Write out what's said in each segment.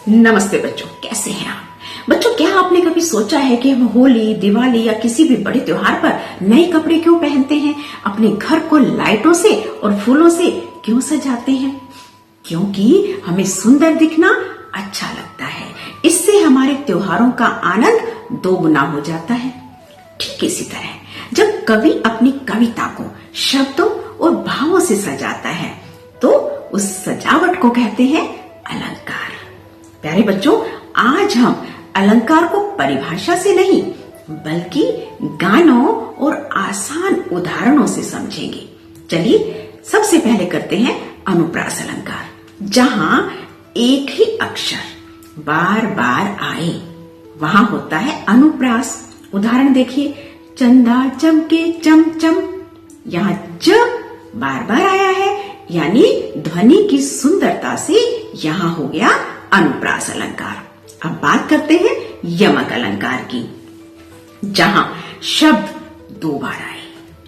नमस्ते बच्चों, कैसे हैं आप? बच्चों, क्या आपने कभी सोचा है कि हम होली, दिवाली या किसी भी बड़े त्योहार पर नए कपड़े क्यों पहनते हैं? अपने घर को लाइटों से और फूलों से क्यों सजाते हैं? क्योंकि हमें सुंदर दिखना अच्छा लगता है। इससे हमारे त्योहारों का आनंद दोगुना हो जाता है। ठीक इसी तरह जब कवि अपनी कविता को शब्दों और भावों से सजाता है तो उस सजावट को कहते हैं अलंकार। प्यारे बच्चों, आज हम अलंकार को परिभाषा से नहीं बल्कि गानों और आसान उदाहरणों से समझेंगे। चलिए सबसे पहले करते हैं अनुप्रास अलंकार, जहां एक ही अक्षर बार बार आए वहां होता है अनुप्रास। उदाहरण देखिए, चंदा चमके चम चम, यहाँ च बार बार आया है, यानी ध्वनि की सुंदरता से यहाँ हो गया अनुप्रास अलंकार। अब बात करते हैं यमक अलंकार की, जहां शब्द दो बार आए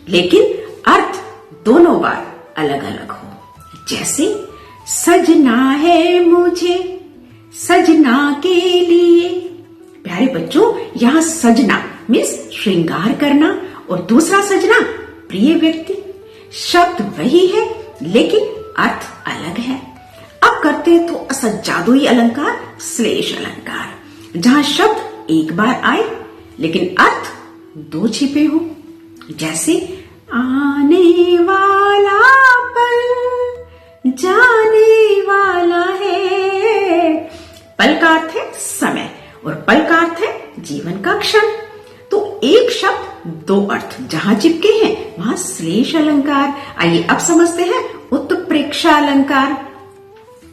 लेकिन अर्थ दोनों बार अलग अलग हो। जैसे सजना है मुझे सजना के लिए। प्यारे बच्चों, यहाँ सजना मीन्स श्रृंगार करना और दूसरा सजना प्रिय व्यक्ति। शब्द वही है लेकिन अर्थ अलग है। अब करते हैं तो असद जादुई अलंकार श्लेष अलंकार, जहां शब्द एक बार आए लेकिन अर्थ दो छिपे हो। जैसे आने वाला पल जाने वाला है। पल का अर्थ है समय और पल का अर्थ है जीवन का क्षण। तो एक शब्द दो अर्थ जहां चिपके हैं वहां श्लेष अलंकार। आइए अब समझते हैं उत्प्रेक्षा अलंकार,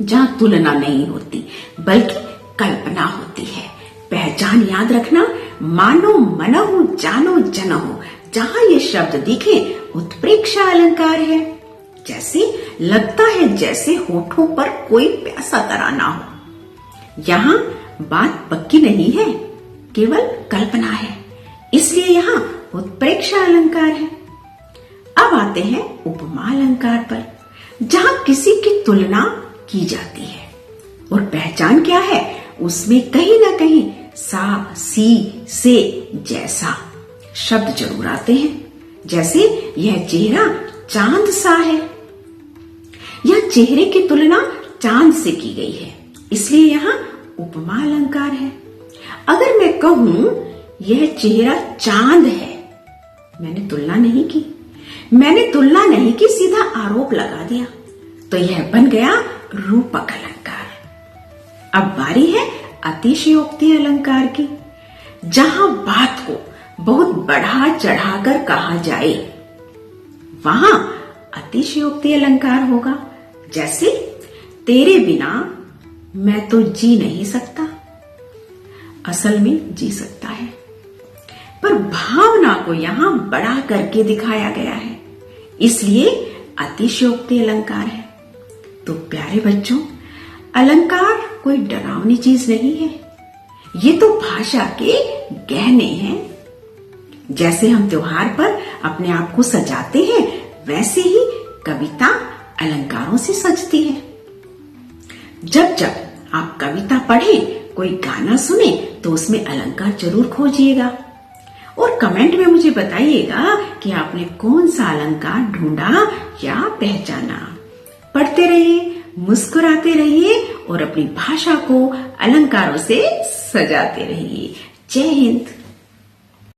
जहां तुलना नहीं होती बल्कि कल्पना होती है। पहचान याद रखना, मानो मनहु जानो जनहु, जहां ये शब्द दिखे उत्प्रेक्षा अलंकार है। जैसे लगता है जैसे होठों पर कोई प्यासा तराना हो। यहाँ बात पक्की नहीं है, केवल कल्पना है, इसलिए यहाँ उत्प्रेक्षा अलंकार है। अब आते हैं उपमा अलंकार पर, जहां किसी की तुलना की जाती है और पहचान क्या है, उसमें कहीं ना कहीं सा सी से जैसा शब्द जरूर आते हैं। जैसे यह चेहरा चांद सा है, यह चेहरे की तुलना चांद से की गई है, इसलिए यहाँ उपमा अलंकार है। अगर मैं कहूं यह चेहरा चांद है, मैंने तुलना नहीं की, सीधा आरोप लगा दिया, तो यह बन गया रूपक अलंकार। अब बारी है अतिशयोक्ति अलंकार की, जहां बात को बहुत बढ़ा चढ़ाकर कहा जाए वहां अतिशयोक्ति अलंकार होगा। जैसे तेरे बिना मैं तो जी नहीं सकता, असल में जी सकता है, पर भावना को यहां बड़ा करके दिखाया गया है, इसलिए अतिशयोक्ति अलंकार है। तो प्यारे बच्चों, अलंकार कोई डरावनी चीज नहीं है, ये तो भाषा के गहने हैं। जैसे हम त्योहार पर अपने आप को सजाते हैं, वैसे ही कविता अलंकारों से सजती है। जब जब आप कविता पढ़ें, कोई गाना सुने, तो उसमें अलंकार जरूर खोजिएगा और कमेंट में मुझे बताइएगा कि आपने कौन सा अलंकार ढूंढा या पहचाना। पढ़ते रहिए, मुस्कुराते रहिए और अपनी भाषा को अलंकारों से सजाते रहिए। जय हिंद।